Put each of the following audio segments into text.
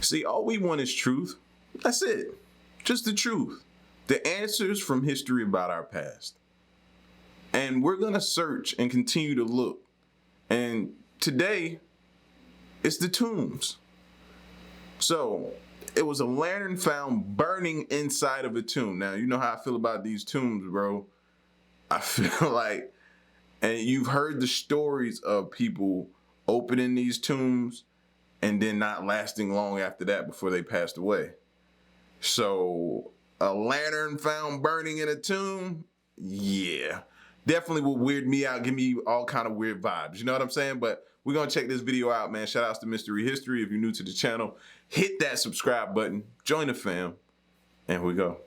See, all we want is truth. That's it. Just the truth. The answers from history about our past. And we're going to search and continue to look. And today, it's the tombs. So, it was a lantern found burning inside of a tomb. Now, you know how I feel about these tombs, bro. I feel like, and you've heard the stories of people opening these tombs and then not lasting long after that before they passed away. So, a lantern found burning in a tomb, yeah, definitely will weird me out, give me all kind of weird vibes. You know what I'm saying? But we're going to check this video out, man. Shout outs to Mystery History. If you're new to the channel, hit that subscribe button, join the fam, and here we go.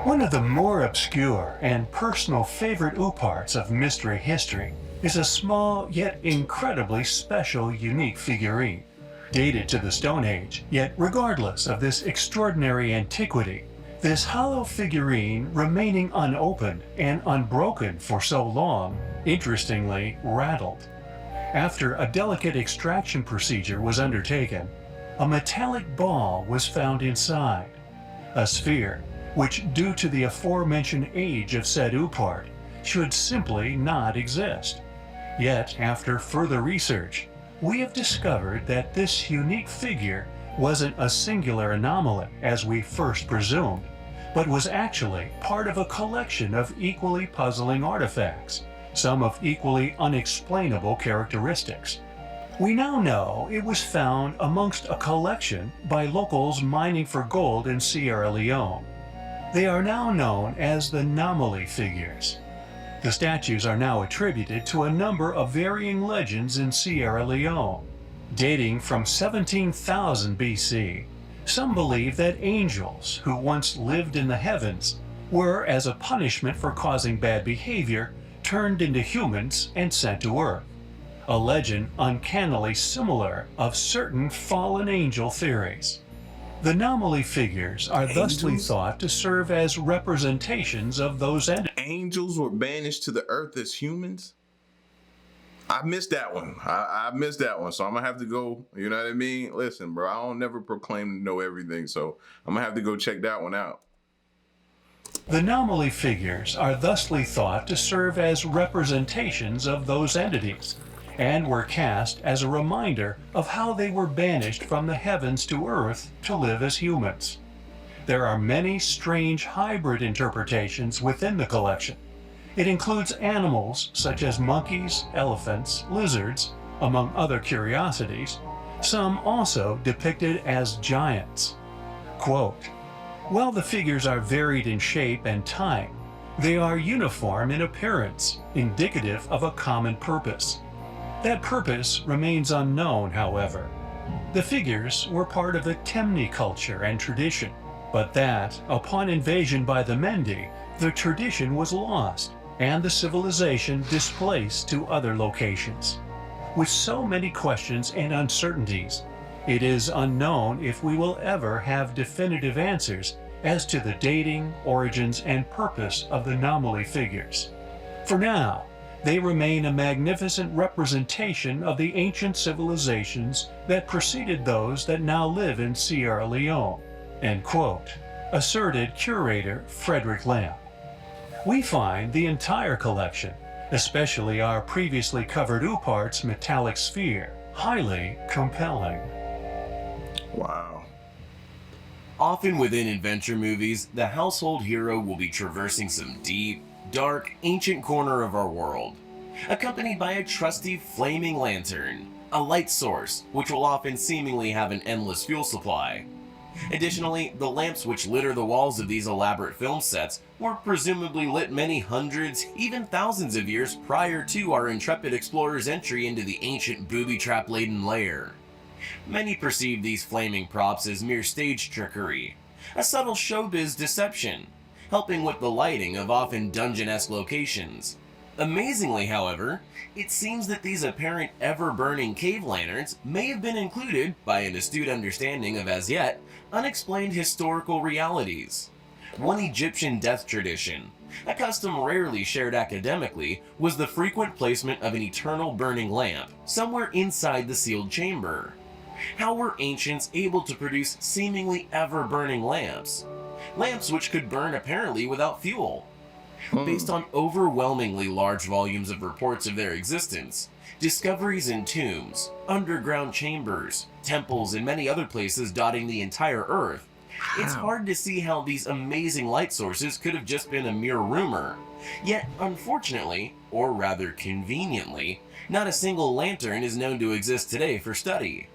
One of the more obscure and personal favorite parts of mystery history is a small yet incredibly special unique figurine. Dated to the Stone Age, yet regardless of this extraordinary antiquity, this hollow figurine remaining unopened and unbroken for so long, interestingly rattled. After a delicate extraction procedure was undertaken, a metallic ball was found inside, a sphere which, due to the aforementioned age of said part, should simply not exist. Yet, after further research, we have discovered that this unique figure wasn't a singular anomaly, as we first presumed, but was actually part of a collection of equally puzzling artifacts, some of equally unexplainable characteristics. We now know it was found amongst a collection by locals mining for gold in Sierra Leone. They are now known as the anomaly figures. The statues are now attributed to a number of varying legends in Sierra Leone. Dating from 17,000 BC, some believe that angels who once lived in the heavens were, as a punishment for causing bad behavior, turned into humans and sent to Earth. A legend uncannily similar of certain fallen angel theories. The anomaly figures are thusly thought to serve as representations of those entities. Angels were banished to the earth as humans? I missed that one. I missed that one, so I'm gonna have to go, you know what I mean? Listen, bro, I don't never proclaim to know everything, so I'm gonna have to go check that one out. The anomaly figures are thusly thought to serve as representations of those entities, and were cast as a reminder of how they were banished from the heavens to earth to live as humans. There are many strange hybrid interpretations within the collection. It includes animals such as monkeys, elephants, lizards, among other curiosities, some also depicted as giants. Quote, "While the figures are varied in shape and type, they are uniform in appearance, indicative of a common purpose. That purpose remains unknown, however. The figures were part of the Temne culture and tradition, but that, upon invasion by the Mendi, the tradition was lost, and the civilization displaced to other locations. With so many questions and uncertainties, it is unknown if we will ever have definitive answers as to the dating, origins, and purpose of the anomaly figures. For now, they remain a magnificent representation of the ancient civilizations that preceded those that now live in Sierra Leone," end quote, asserted curator Frederick Lamb. We find the entire collection, especially our previously covered parts metallic sphere, highly compelling. Wow. Often within adventure movies, the household hero will be traversing some deep, dark, ancient corner of our world, accompanied by a trusty flaming lantern, a light source which will often seemingly have an endless fuel supply. Additionally, the lamps which litter the walls of these elaborate film sets were presumably lit many hundreds, even thousands of years prior to our intrepid explorer's entry into the ancient booby-trap-laden lair. Many perceive these flaming props as mere stage trickery, a subtle showbiz deception, helping with the lighting of often dungeon-esque locations. Amazingly, however, it seems that these apparent ever-burning cave lanterns may have been included, by an astute understanding of as yet unexplained historical realities. One Egyptian death tradition, a custom rarely shared academically, was the frequent placement of an eternal burning lamp somewhere inside the sealed chamber. How were ancients able to produce seemingly ever-burning lamps? Lamps which could burn apparently without fuel. Based on overwhelmingly large volumes of reports of their existence, discoveries in tombs, underground chambers, temples, and many other places dotting the entire Earth, it's hard to see how these amazing light sources could have just been a mere rumor. Yet, unfortunately, or rather conveniently, not a single lantern is known to exist today for study.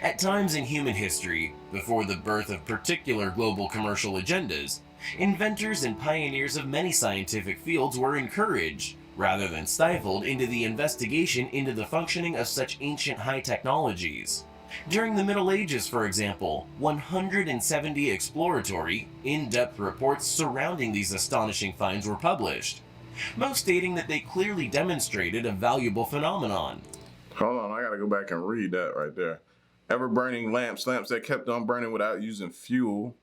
At times in human history, before the birth of particular global commercial agendas, inventors and pioneers of many scientific fields were encouraged, rather than stifled, into the investigation into the functioning of such ancient high technologies. During the Middle Ages, for example, 170 exploratory, in-depth reports surrounding these astonishing finds were published, most stating that they clearly demonstrated a valuable phenomenon. Hold on, I gotta go back and read that right there. Ever-burning lamps that kept on burning without using fuel.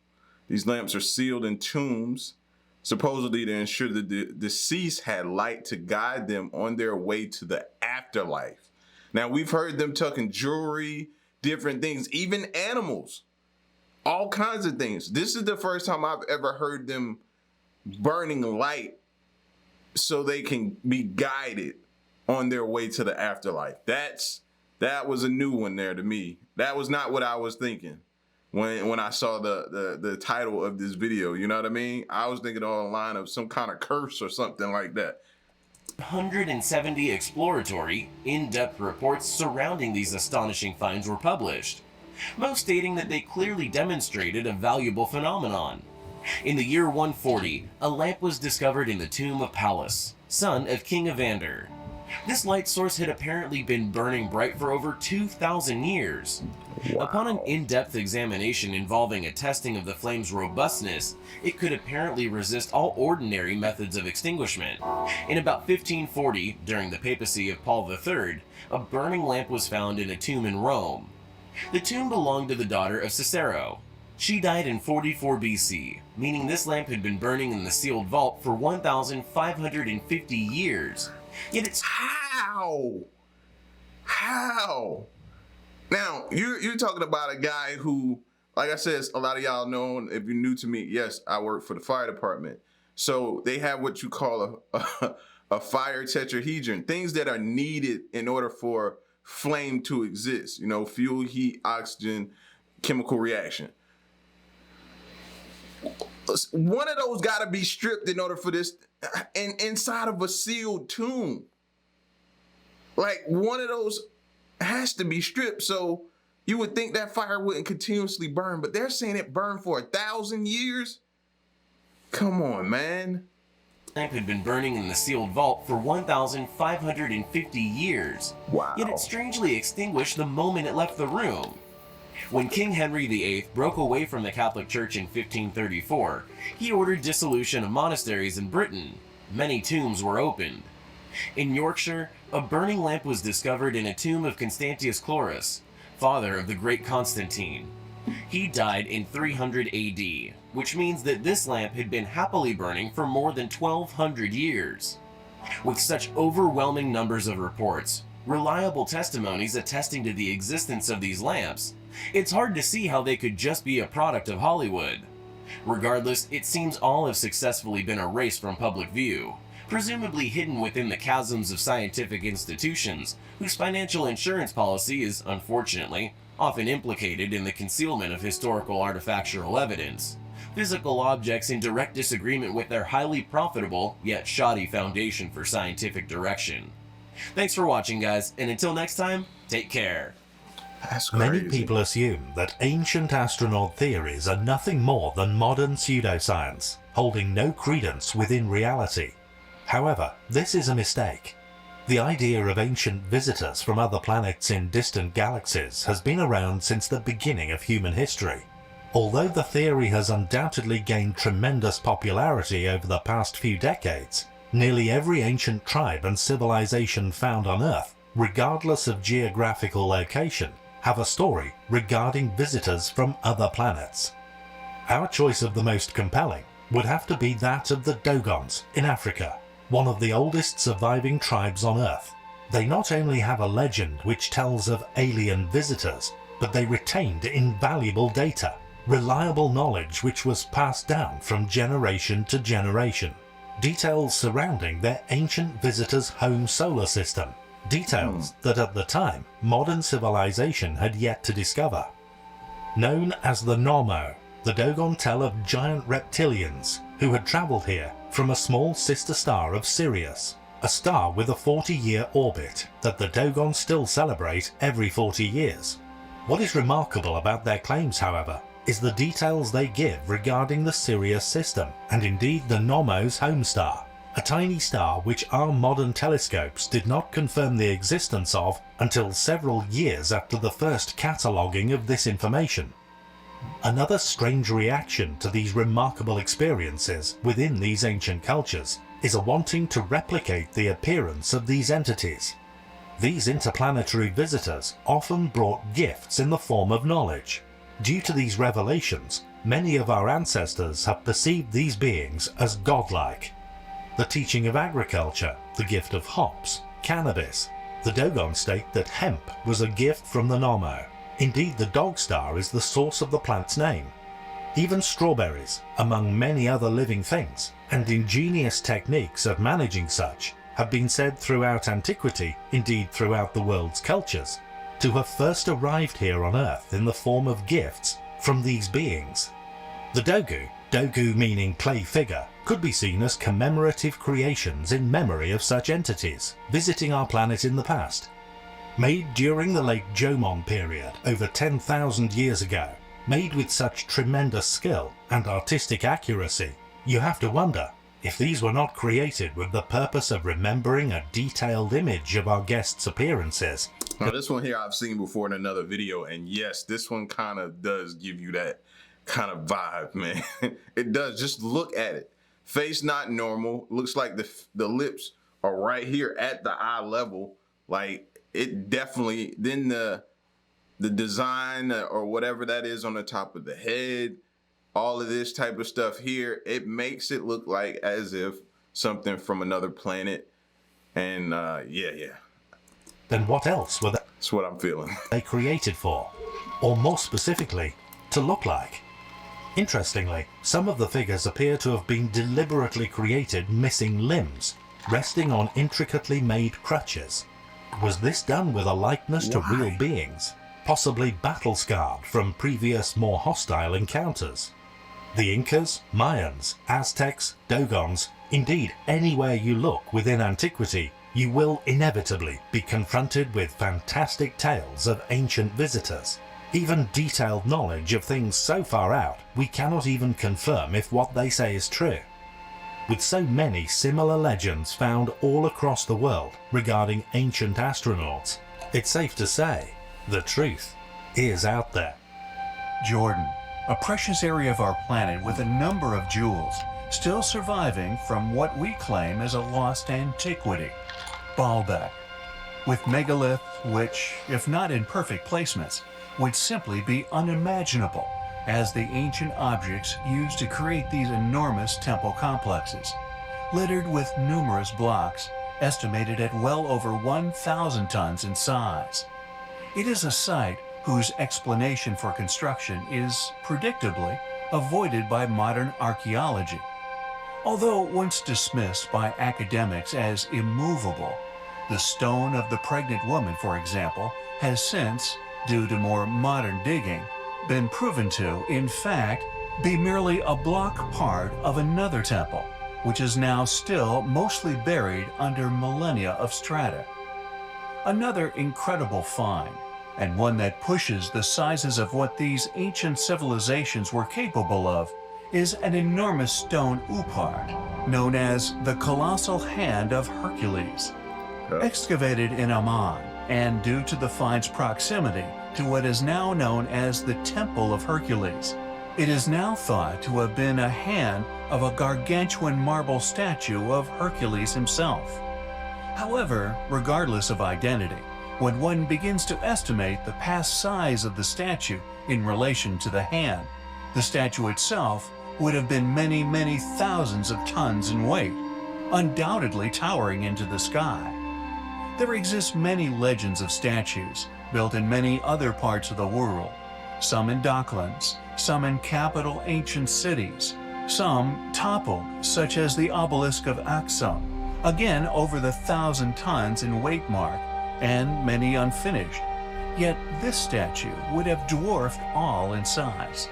These lamps are sealed in tombs, supposedly to ensure that the deceased had light to guide them on their way to the afterlife. Now, we've heard them tucking jewelry, different things, even animals, all kinds of things. This is the first time I've ever heard them burning light so they can be guided on their way to the afterlife. That was a new one there to me. That was not what I was thinking when I saw the title of this video. You know what I mean? I was thinking on the line of some kind of curse or something like that. 170 exploratory, in-depth reports surrounding these astonishing finds were published, most stating that they clearly demonstrated a valuable phenomenon. In the year 140, a lamp was discovered in the tomb of Pallas, son of King Evander. This light source had apparently been burning bright for over 2,000 years. Wow. Upon an in-depth examination involving a testing of the flame's robustness, it could apparently resist all ordinary methods of extinguishment. In about 1540, during the papacy of Paul III, a burning lamp was found in a tomb in Rome. The tomb belonged to the daughter of Cicero. She died in 44 BC, meaning this lamp had been burning in the sealed vault for 1,550 years. Yet it's... How? Now, you're talking about a guy who, like I said, a lot of y'all know, if you're new to me, yes, I work for the fire department. So they have what you call a fire tetrahedron, things that are needed in order for flame to exist. You know, fuel, heat, oxygen, chemical reaction. One of those got to be stripped in order for this, and inside of a sealed tomb. Like, one of those has to be stripped, so you would think that fire wouldn't continuously burn, but they're saying it burned for 1,000 years? Come on, man. The lamp had been burning in the sealed vault for 1,550 years. Wow. Yet it strangely extinguished the moment it left the room. When King Henry VIII broke away from the Catholic Church in 1534, he ordered dissolution of monasteries in Britain. Many tombs were opened. In Yorkshire, a burning lamp was discovered in a tomb of Constantius Chlorus, father of the great Constantine. He died in 300 AD, which means that this lamp had been happily burning for more than 1,200 years. With such overwhelming numbers of reports, reliable testimonies attesting to the existence of these lamps, it's hard to see how they could just be a product of Hollywood. Regardless, it seems all have successfully been erased from public view, presumably hidden within the chasms of scientific institutions, whose financial insurance policy is, unfortunately, often implicated in the concealment of historical artifactual evidence, physical objects in direct disagreement with their highly profitable, yet shoddy foundation for scientific direction. Thanks for watching, guys, and until next time, take care. Many people assume that ancient astronaut theories are nothing more than modern pseudoscience, holding no credence within reality. However, this is a mistake. The idea of ancient visitors from other planets in distant galaxies has been around since the beginning of human history. Although the theory has undoubtedly gained tremendous popularity over the past few decades, nearly every ancient tribe and civilization found on Earth, regardless of geographical location, have a story regarding visitors from other planets. Our choice of the most compelling would have to be that of the Dogons in Africa, one of the oldest surviving tribes on Earth. They not only have a legend which tells of alien visitors, but they retained invaluable data, reliable knowledge which was passed down from generation to generation. Details surrounding their ancient visitors' home solar system, details that at the time modern civilization had yet to discover. Known as the Nomo, the Dogon tell of giant reptilians who had travelled here from a small sister star of Sirius, a star with a 40-year orbit that the Dogon still celebrate every 40 years. What is remarkable about their claims, however, is the details they give regarding the Sirius system and indeed the Nomo's home star, a tiny star which our modern telescopes did not confirm the existence of until several years after the first cataloguing of this information. Another strange reaction to these remarkable experiences within these ancient cultures is a wanting to replicate the appearance of these entities. These interplanetary visitors often brought gifts in the form of knowledge. Due to these revelations, many of our ancestors have perceived these beings as godlike. The teaching of agriculture, the gift of hops, cannabis. The Dogon state that hemp was a gift from the Nomo. Indeed, the dog star is the source of the plant's name. Even strawberries, among many other living things, and ingenious techniques of managing such, have been said throughout antiquity, indeed throughout the world's cultures, to have first arrived here on Earth in the form of gifts from these beings. The Dogu meaning clay figure, could be seen as commemorative creations in memory of such entities visiting our planet in the past. Made during the late Jomon period over 10,000 years ago, made with such tremendous skill and artistic accuracy, you have to wonder if these were not created with the purpose of remembering a detailed image of our guests' appearances. Now, this one here I've seen before in another video, and yes, this one kind of does give you that kind of vibe, man. It does. Just look at it. Face not normal. Looks like the lips are right here at the eye level. Like, it definitely, then the design or whatever that is on the top of the head, all of this type of stuff here, it makes it look like as if something from another planet. And yeah. Then what else were that's what I'm feeling. they created for? Or more specifically, to look like? Interestingly, some of the figures appear to have been deliberately created missing limbs, resting on intricately made crutches. Was this done with a likeness to real beings, possibly battle-scarred from previous more hostile encounters? The Incas, Mayans, Aztecs, Dogons, indeed anywhere you look within antiquity, you will inevitably be confronted with fantastic tales of ancient visitors, even detailed knowledge of things so far out we cannot even confirm if what they say is true. With so many similar legends found all across the world regarding ancient astronauts, it's safe to say the truth is out there. Jordan, a precious area of our planet with a number of jewels still surviving from what we claim is a lost antiquity. Baalbek, with megalith which, if not in perfect placements, would simply be unimaginable as the ancient objects used to create these enormous temple complexes, littered with numerous blocks estimated at well over 1,000 tons in size. It is a site whose explanation for construction is, predictably, avoided by modern archaeology. Although once dismissed by academics as immovable, the stone of the pregnant woman, for example, has since, due to more modern digging, been proven to, in fact, be merely a block part of another temple, which is now still mostly buried under millennia of strata. Another incredible find, and one that pushes the sizes of what these ancient civilizations were capable of, is an enormous stone upar, known as the Colossal Hand of Hercules. Excavated in Amman, and due to the find's proximity to what is now known as the Temple of Hercules, it is now thought to have been a hand of a gargantuan marble statue of Hercules himself. However, regardless of identity, when one begins to estimate the past size of the statue in relation to the hand, the statue itself would have been many, many thousands of tons in weight, undoubtedly towering into the sky. There exist many legends of statues built in many other parts of the world, some in docklands, some in capital ancient cities, some toppled, such as the obelisk of Axum, again over the 1,000 tons in weight mark, and many unfinished. Yet this statue would have dwarfed all in size.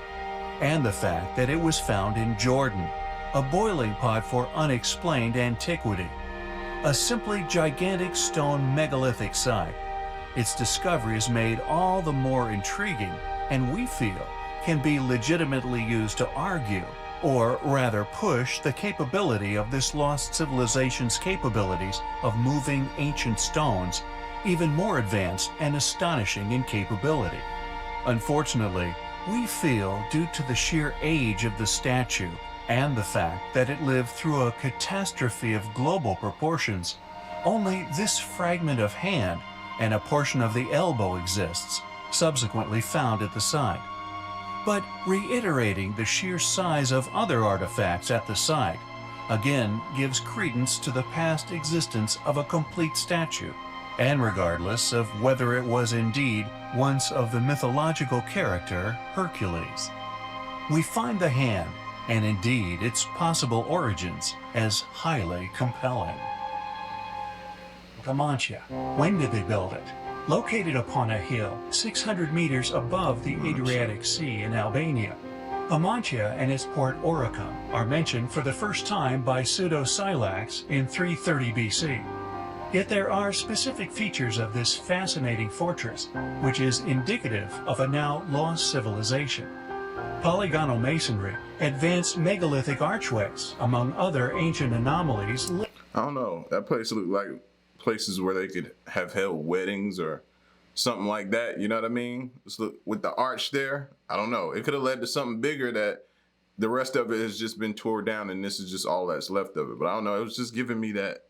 And the fact that it was found in Jordan, a boiling pot for unexplained antiquity, a simply gigantic stone megalithic site. Its discovery is made all the more intriguing, and we feel can be legitimately used to argue, or rather push, the capability of this lost civilization's capabilities of moving ancient stones, even more advanced and astonishing in capability. Unfortunately, we feel, due to the sheer age of the statue and the fact that it lived through a catastrophe of global proportions, only this fragment of hand and a portion of the elbow exists, subsequently found at the site. But reiterating the sheer size of other artifacts at the site, again gives credence to the past existence of a complete statue, and regardless of whether it was indeed once of the mythological character Hercules. We find the hand, and indeed its possible origins, as highly compelling. Comanche. When did they build it? Located upon a hill 600 meters above the Adriatic Sea in Albania, Amantia and its port Oricum are mentioned for the first time by Pseudo-Silax in 330 BC. Yet there are specific features of this fascinating fortress, which is indicative of a now lost civilization. Polygonal masonry, advanced megalithic archways, among other ancient anomalies. I don't know. That place looked like places where they could have held weddings or something like that. You know what I mean? Just look, with the arch there, I don't know. It could have led to something bigger that the rest of it has just been torn down and this is just all that's left of it. But I don't know. It was just giving me that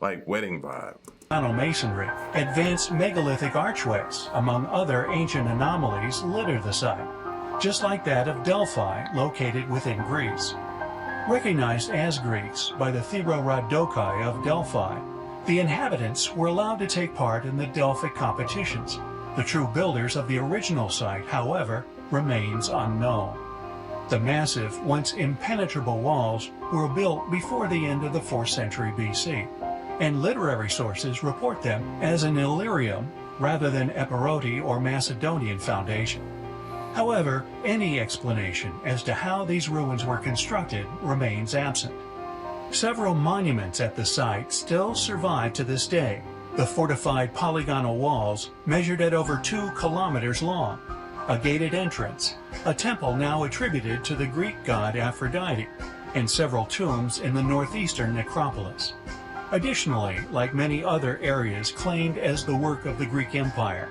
like wedding vibe. Masonry, advanced megalithic archways, among other ancient anomalies, litter the site, just like that of Delphi, located within Greece. Recognized as Greeks by the Theroradokai of Delphi, the inhabitants were allowed to take part in the Delphic competitions. The true builders of the original site, however, remains unknown. The massive, once impenetrable walls were built before the end of the 4th century BC, and literary sources report them as an Illyrian rather than Epirote or Macedonian foundation. However, any explanation as to how these ruins were constructed remains absent. Several monuments at the site still survive to this day. The fortified polygonal walls measured at over 2 kilometers long, a gated entrance, a temple now attributed to the Greek god Aphrodite, and several tombs in the northeastern necropolis. Additionally, like many other areas claimed as the work of the Greek Empire,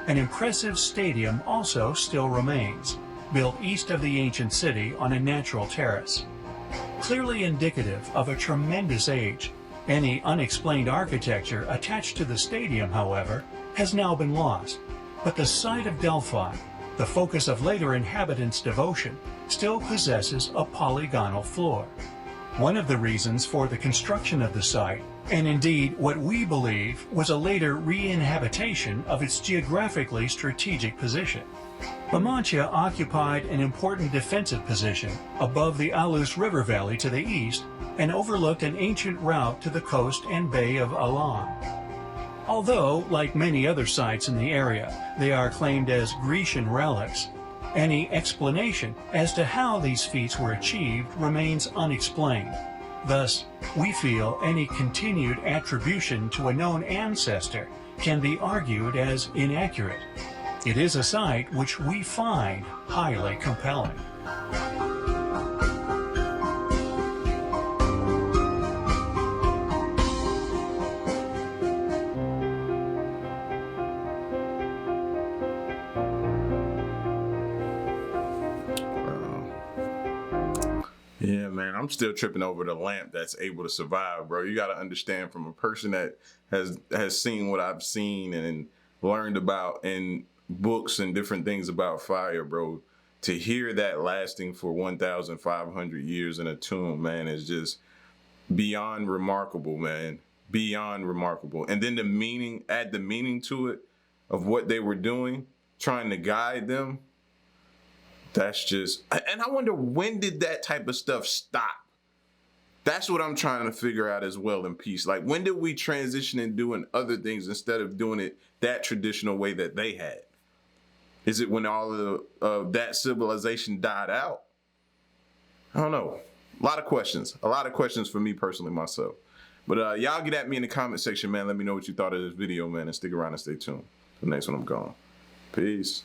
an impressive stadium also still remains, built east of the ancient city on a natural terrace. Clearly indicative of a tremendous age, any unexplained architecture attached to the stadium, however, has now been lost, but the site of Delphi, the focus of later inhabitants' devotion, still possesses a polygonal floor. One of the reasons for the construction of the site, and indeed what we believe was a later re-inhabitation of its geographically strategic position. Amantia occupied an important defensive position above the Alus River Valley to the east and overlooked an ancient route to the coast and Bay of Alan. Although, like many other sites in the area, they are claimed as Grecian relics, any explanation as to how these feats were achieved remains unexplained. Thus, we feel any continued attribution to a known ancestor can be argued as inaccurate. It is a site which we find highly compelling. Yeah, man, I'm still tripping over the lamp that's able to survive, bro. You got to understand, from a person that has seen what I've seen and learned about in books and different things about fire, bro, to hear that lasting for 1,500 years in a tomb, man, is just beyond remarkable, man. Beyond remarkable. And then the meaning, add the meaning to it of what they were doing, trying to guide them. That's just, and I wonder, when did that type of stuff stop? That's what I'm trying to figure out as well in peace. Like, when did we transition in doing other things instead of doing it that traditional way that they had? Is it when all of that civilization died out? I don't know. A lot of questions for me personally, myself. But y'all get at me in the comment section, man. Let me know what you thought of this video, man, and stick around and stay tuned. The next one, I'm gone. Peace.